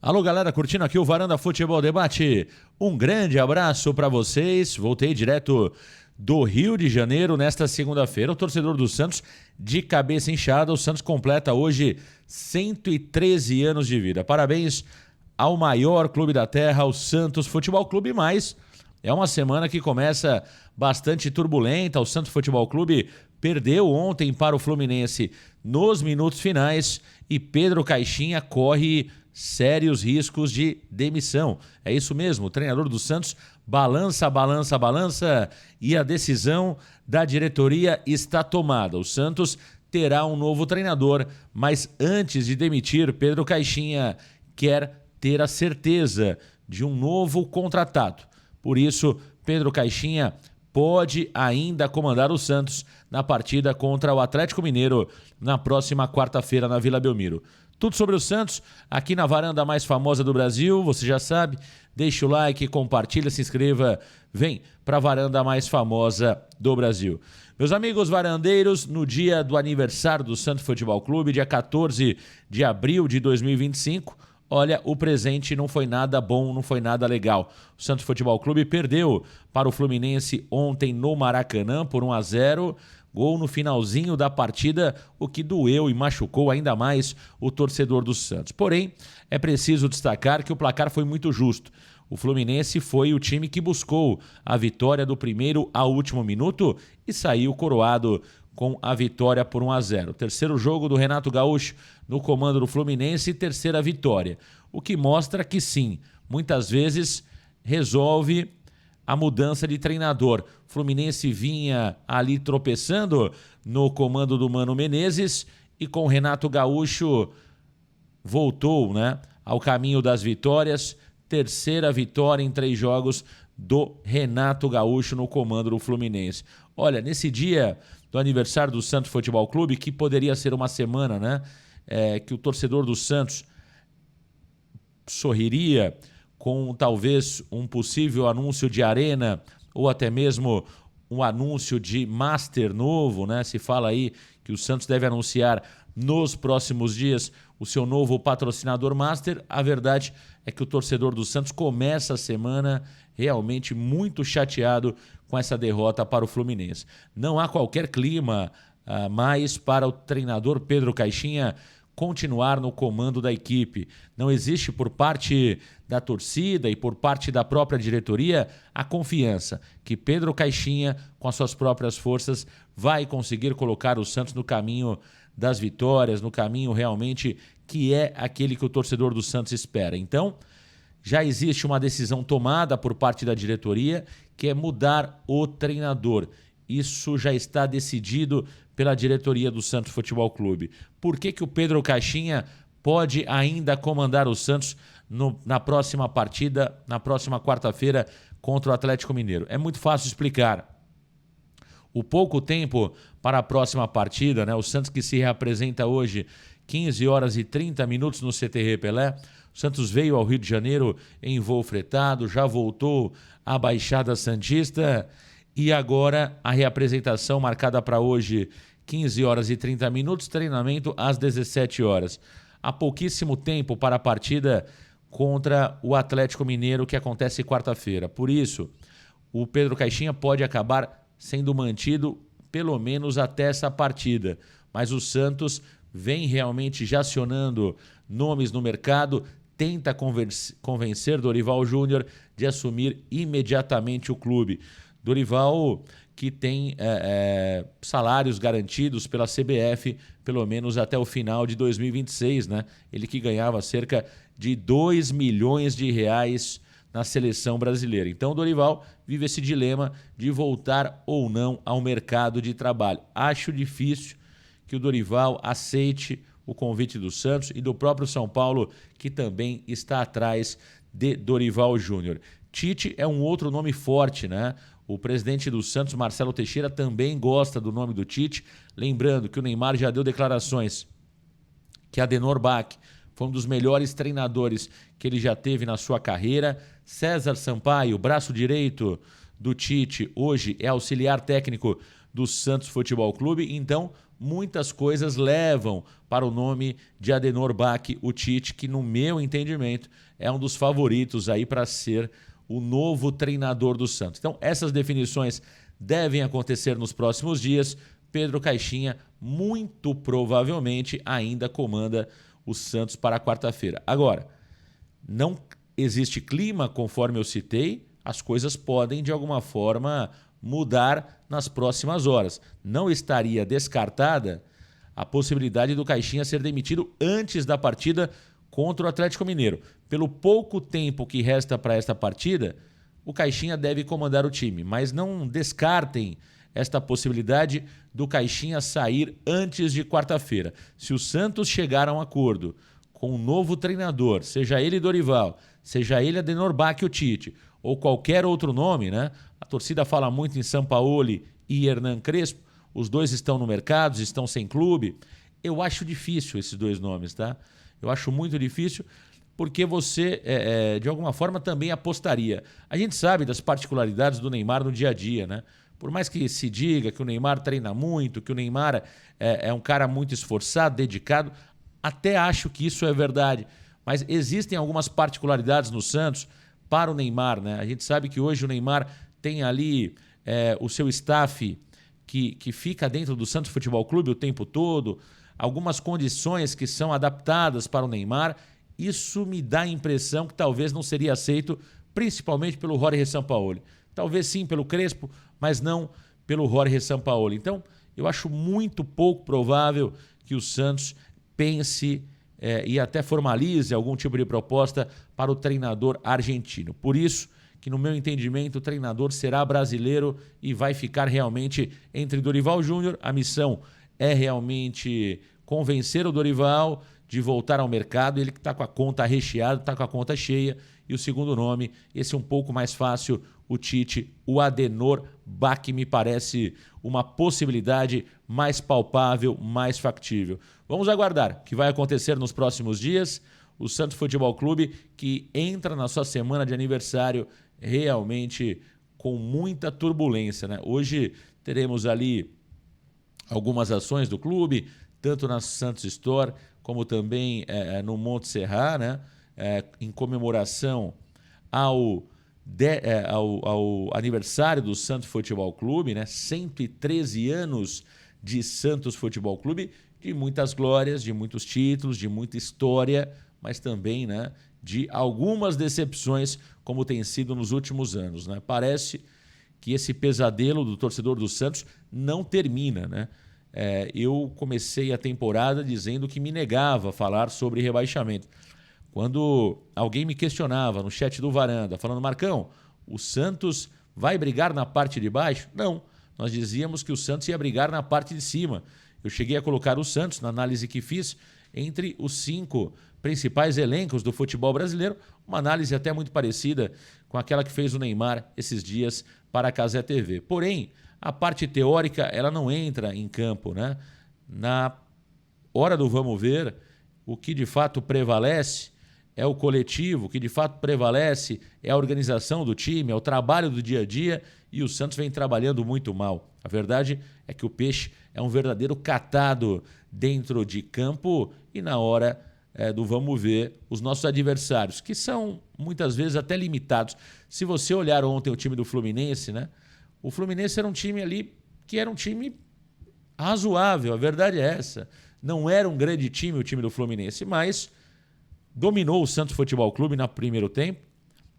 Alô, galera, curtindo aqui o Varanda Futebol Debate. Um grande abraço para vocês. Voltei direto do Rio de Janeiro nesta segunda-feira. O torcedor do Santos de cabeça inchada. O Santos completa hoje 113 anos de vida. Parabéns ao maior clube da terra, o Santos Futebol Clube, mas é uma semana que começa bastante turbulenta. O Santos Futebol Clube perdeu ontem para o Fluminense nos minutos finais e Pedro Caixinha corre sérios riscos de demissão. É isso mesmo, o treinador do Santos balança e a decisão da diretoria está tomada. O Santos terá um novo treinador, mas antes de demitir, Pedro Caixinha quer ter a certeza de um novo contratado. Por isso, Pedro Caixinha pode ainda comandar o Santos na partida contra o Atlético Mineiro na próxima quarta-feira na Vila Belmiro. Tudo sobre o Santos aqui na varanda mais famosa do Brasil, você já sabe. Deixa o like, compartilha, se inscreva. Vem para a varanda mais famosa do Brasil. Meus amigos varandeiros, no dia do aniversário do Santos Futebol Clube, dia 14 de abril de 2025, olha, o presente não foi nada bom, não foi nada legal. O Santos Futebol Clube perdeu para o Fluminense ontem no Maracanã por 1-0. Gol no finalzinho da partida, o que doeu e machucou ainda mais o torcedor do Santos. Porém, é preciso destacar que o placar foi muito justo. O Fluminense foi o time que buscou a vitória do primeiro ao último minuto e saiu coroado com a vitória por 1-0. Terceiro jogo do Renato Gaúcho no comando do Fluminense e terceira vitória. O que mostra que sim, muitas vezes resolve a mudança de treinador. O Fluminense vinha ali tropeçando no comando do Mano Menezes e com o Renato Gaúcho voltou, ao caminho das vitórias. Terceira vitória em 3 jogos do Renato Gaúcho no comando do Fluminense. Olha, nesse dia do aniversário do Santos Futebol Clube, que poderia ser uma semana, que o torcedor do Santos sorriria com talvez um possível anúncio de arena ou até mesmo um anúncio de Master novo, Se fala aí que o Santos deve anunciar nos próximos dias o seu novo patrocinador Master. A verdade é que o torcedor do Santos começa a semana realmente muito chateado com essa derrota para o Fluminense. Não há qualquer clima mais para o treinador Pedro Caixinha continuar no comando da equipe. Não existe por parte da torcida e por parte da própria diretoria a confiança que Pedro Caixinha, com as suas próprias forças, vai conseguir colocar o Santos no caminho das vitórias, no caminho realmente que é aquele que o torcedor do Santos espera. Então, já existe uma decisão tomada por parte da diretoria, que é mudar o treinador. Isso já está decidido pela diretoria do Santos Futebol Clube. Por que o Pedro Caixinha pode ainda comandar o Santos na próxima partida, na próxima quarta-feira contra o Atlético Mineiro? É muito fácil explicar. O pouco tempo para a próxima partida, o Santos que se reapresenta hoje 15 horas e 30 minutos no CTR Pelé. O Santos veio ao Rio de Janeiro em voo fretado, já voltou à Baixada Santista e agora a reapresentação marcada para hoje 15 horas e 30 minutos, treinamento às 17 horas. Há pouquíssimo tempo para a partida contra o Atlético Mineiro que acontece quarta-feira. Por isso, o Pedro Caixinha pode acabar sendo mantido pelo menos até essa partida. Mas o Santos vem realmente já acionando nomes no mercado, tenta convencer Dorival Júnior de assumir imediatamente o clube. Dorival que tem salários garantidos pela CBF, pelo menos até o final de 2026, Ele que ganhava cerca de 2 milhões de reais na seleção brasileira. Então o Dorival vive esse dilema de voltar ou não ao mercado de trabalho. Acho difícil que o Dorival aceite o convite do Santos e do próprio São Paulo, que também está atrás de Dorival Júnior. Tite é um outro nome forte, O presidente do Santos, Marcelo Teixeira, também gosta do nome do Tite. Lembrando que o Neymar já deu declarações que Adenor Bach foi um dos melhores treinadores que ele já teve na sua carreira. César Sampaio, braço direito do Tite, hoje é auxiliar técnico do Santos Futebol Clube. Então, muitas coisas levam para o nome de Adenor Bach, o Tite, que no meu entendimento é um dos favoritos aí para ser o novo treinador do Santos. Então, essas definições devem acontecer nos próximos dias. Pedro Caixinha, muito provavelmente, ainda comanda o Santos para quarta-feira. Agora, não existe clima, conforme eu citei, as coisas podem, de alguma forma, mudar nas próximas horas. Não estaria descartada a possibilidade do Caixinha ser demitido antes da partida contra o Atlético Mineiro. Pelo pouco tempo que resta para esta partida, o Caixinha deve comandar o time, mas não descartem esta possibilidade do Caixinha sair antes de quarta-feira. Se o Santos chegar a um acordo com um novo treinador, seja ele Dorival, seja ele Adenor Bach, o Tite, ou qualquer outro nome, né? A torcida fala muito em Sampaoli e Hernan Crespo, os dois estão no mercado, estão sem clube. Eu acho difícil esses dois nomes, tá? Eu acho muito difícil, porque você, de alguma forma, também apostaria. A gente sabe das particularidades do Neymar no dia a dia, né? Por mais que se diga que o Neymar treina muito, que o Neymar é um cara muito esforçado, dedicado, até acho que isso é verdade. Mas existem algumas particularidades no Santos para o Neymar, né? A gente sabe que hoje o Neymar tem ali o seu staff que fica dentro do Santos Futebol Clube o tempo todo, algumas condições que são adaptadas para o Neymar. Isso me dá a impressão que talvez não seria aceito, principalmente pelo Jorge Sampaoli. Talvez sim pelo Crespo, mas não pelo Jorge Sampaoli. Então, eu acho muito pouco provável que o Santos pense e até formalize algum tipo de proposta para o treinador argentino. Por isso que, no meu entendimento, o treinador será brasileiro e vai ficar realmente entre Dorival Júnior. A missão é realmente convencer o Dorival de voltar ao mercado, ele que está com a conta recheada, está com a conta cheia. E o segundo nome, esse é um pouco mais fácil, o Tite, o Adenor Bach, me parece uma possibilidade mais palpável, mais factível. Vamos aguardar o que vai acontecer nos próximos dias. O Santos Futebol Clube, que entra na sua semana de aniversário realmente com muita turbulência, né? Hoje teremos ali algumas ações do clube, tanto na Santos Store como também no Monte Serra, né? Em comemoração ao aniversário do Santos Futebol Clube, né? 113 anos de Santos Futebol Clube, de muitas glórias, de muitos títulos, de muita história, mas também, né, de algumas decepções, como tem sido nos últimos anos, né? Parece que esse pesadelo do torcedor do Santos não termina, né? Eu comecei a temporada dizendo que me negava a falar sobre rebaixamento. Quando alguém me questionava no chat do Varanda, falando: Marcão, o Santos vai brigar na parte de baixo? Não, nós dizíamos que o Santos ia brigar na parte de cima. Eu cheguei a colocar o Santos, na análise que fiz, entre os 5 principais elencos do futebol brasileiro, uma análise até muito parecida com aquela que fez o Neymar esses dias para a Cazé TV. Porém, a parte teórica ela não entra em campo, né? Na hora do vamos ver, o que de fato prevalece é o coletivo, o que de fato prevalece é a organização do time, é o trabalho do dia a dia, e o Santos vem trabalhando muito mal. A verdade é que o Peixe é um verdadeiro catado dentro de campo e na hora do vamos ver, os nossos adversários, que são muitas vezes até limitados. Se você olhar ontem o time do Fluminense, né? O Fluminense era um time ali que era um time razoável, a verdade é essa. Não era um grande time o time do Fluminense, mas dominou o Santos Futebol Clube no primeiro tempo,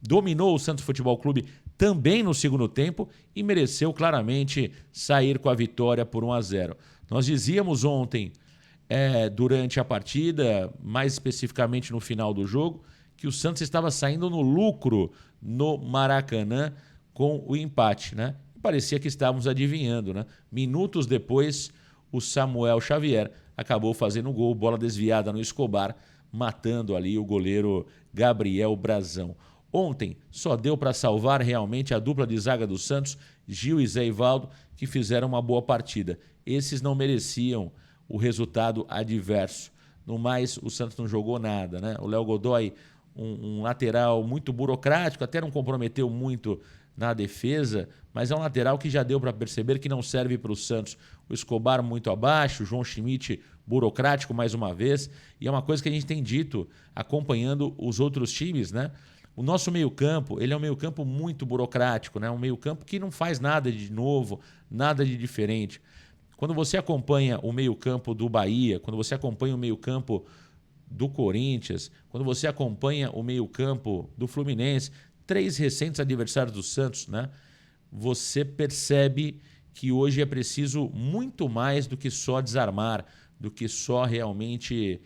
dominou o Santos Futebol Clube também no segundo tempo e mereceu claramente sair com a vitória por 1-0. Nós dizíamos ontem, durante a partida, mais especificamente no final do jogo, que o Santos estava saindo no lucro no Maracanã com o empate, né? Parecia que estávamos adivinhando, né? Minutos depois, o Samuel Xavier acabou fazendo um gol, bola desviada no Escobar, matando ali o goleiro Gabriel Brazão. Ontem só deu para salvar realmente a dupla de zaga do Santos, Gil e Zé Ivaldo, que fizeram uma boa partida. Esses não mereciam o resultado adverso. No mais, o Santos não jogou nada, né? O Léo Godoy, um lateral muito burocrático, até não comprometeu muito na defesa, mas é um lateral que já deu para perceber que não serve para o Santos. O Escobar muito abaixo, o João Schmidt burocrático mais uma vez, e é uma coisa que a gente tem dito acompanhando os outros times, né? O nosso meio-campo, ele é um meio-campo muito burocrático, né? Um meio-campo que não faz nada de novo, nada de diferente. Quando você acompanha o meio-campo do Bahia, quando você acompanha o meio-campo do Corinthians, quando você acompanha o meio-campo do Fluminense, 3 recentes adversários do Santos, né? Você percebe que hoje é preciso muito mais do que só desarmar, do que só realmente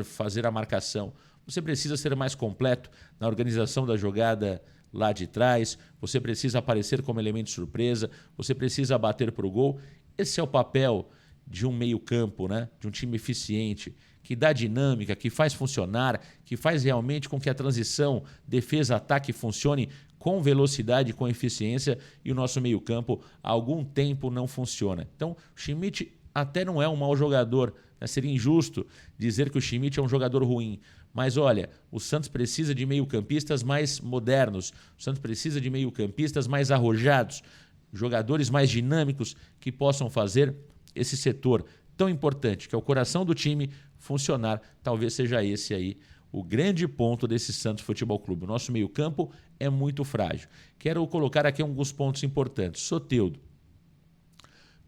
fazer a marcação. Você precisa ser mais completo na organização da jogada lá de trás, você precisa aparecer como elemento surpresa, você precisa bater para o gol. Esse é o papel de um meio-campo, né? De um time eficiente, que dá dinâmica, que faz funcionar, que faz realmente com que a transição defesa-ataque funcione com velocidade e com eficiência, e o nosso meio-campo há algum tempo não funciona. Então, o Schmidt até não é um mau jogador, né? Seria injusto dizer que o Schmidt é um jogador ruim. Mas olha, o Santos precisa de meio-campistas mais modernos, o Santos precisa de meio-campistas mais arrojados, jogadores mais dinâmicos que possam fazer esse setor tão importante, que é o coração do time, funcionar. Talvez seja esse aí o grande ponto desse Santos Futebol Clube. O nosso meio-campo é muito frágil. Quero colocar aqui alguns pontos importantes. Soteldo,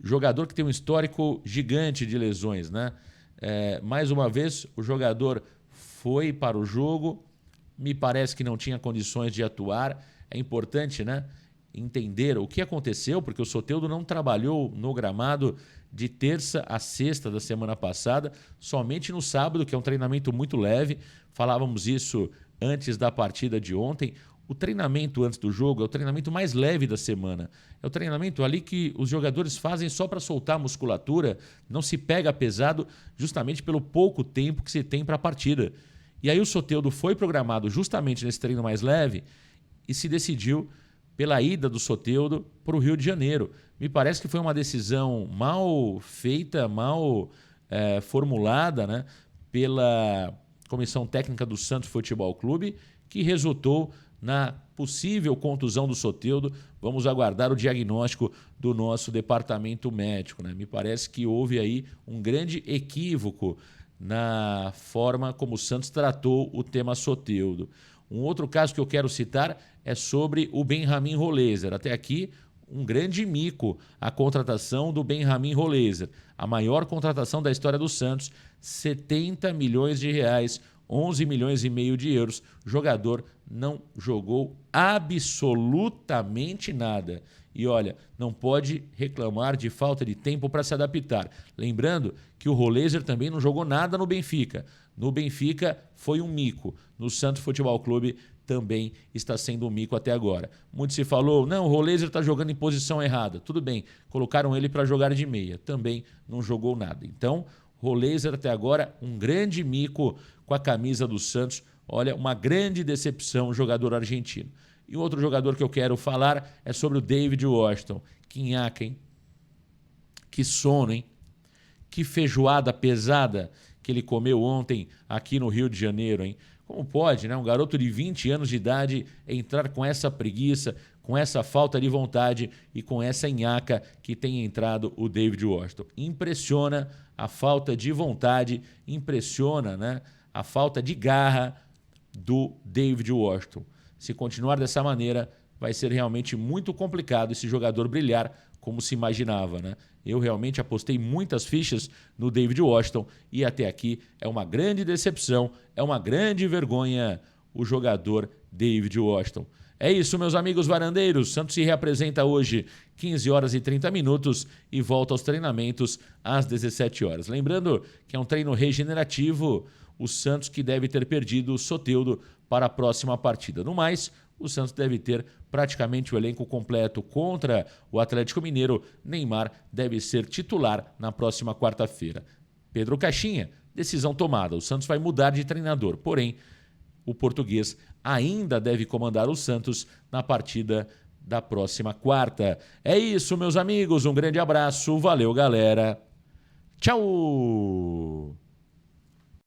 jogador que tem um histórico gigante de lesões, né? Mais uma vez, o jogador foi para o jogo, me parece que não tinha condições de atuar. É importante, né, entender o que aconteceu, porque o Soteldo não trabalhou no gramado de terça a sexta da semana passada, somente no sábado, que é um treinamento muito leve. Falávamos isso antes da partida de ontem. O treinamento antes do jogo é o treinamento mais leve da semana. É o treinamento ali que os jogadores fazem só para soltar a musculatura, não se pega pesado justamente pelo pouco tempo que se tem para a partida. E aí o Soteldo foi programado justamente nesse treino mais leve e se decidiu pela ida do Soteldo para o Rio de Janeiro. Me parece que foi uma decisão mal feita, mal formulada, né, pela Comissão Técnica do Santos Futebol Clube, que resultou na possível contusão do Soteldo. Vamos aguardar o diagnóstico do nosso departamento médico, né? Me parece que houve aí um grande equívoco na forma como o Santos tratou o tema Soteldo. Um outro caso que eu quero citar é sobre o Benjamin Rolezer. Até aqui, um grande mico a contratação do Benjamin Rolezer. A maior contratação da história do Santos, 70 milhões de reais, 11 milhões e meio de euros. O jogador não jogou absolutamente nada. E olha, não pode reclamar de falta de tempo para se adaptar. Lembrando que o Rolezer também não jogou nada no Benfica. No Benfica foi um mico. No Santos Futebol Clube também está sendo um mico até agora. Muito se falou, não, o Rolezer está jogando em posição errada. Tudo bem, colocaram ele para jogar de meia. Também não jogou nada. Então, Rolezer até agora um grande mico com a camisa do Santos. Olha, uma grande decepção, jogador argentino. E outro jogador que eu quero falar é sobre o David Washington. Que nhaca, hein? Que sono, hein? Que feijoada pesada que ele comeu ontem aqui no Rio de Janeiro, hein? Como pode, né? Um garoto de 20 anos de idade entrar com essa preguiça, com essa falta de vontade e com essa nhaca que tem entrado o David Washington. Impressiona a falta de vontade, impressiona, né, a falta de garra do David Washington. Se continuar dessa maneira, vai ser realmente muito complicado esse jogador brilhar como se imaginava, né? Eu realmente apostei muitas fichas no David Washington e até aqui é uma grande decepção, é uma grande vergonha o jogador David Washington. É isso, meus amigos varandeiros. Santos se reapresenta hoje 15 horas e 30 minutos e volta aos treinamentos às 17 horas. Lembrando que é um treino regenerativo, o Santos que deve ter perdido o Soteldo para a próxima partida. No mais, o Santos deve ter praticamente o elenco completo contra o Atlético Mineiro. Neymar deve ser titular na próxima quarta-feira. Pedro Caixinha, decisão tomada. O Santos vai mudar de treinador, porém, o português ainda deve comandar o Santos na partida da próxima quarta. É isso, meus amigos. Um grande abraço. Valeu, galera. Tchau!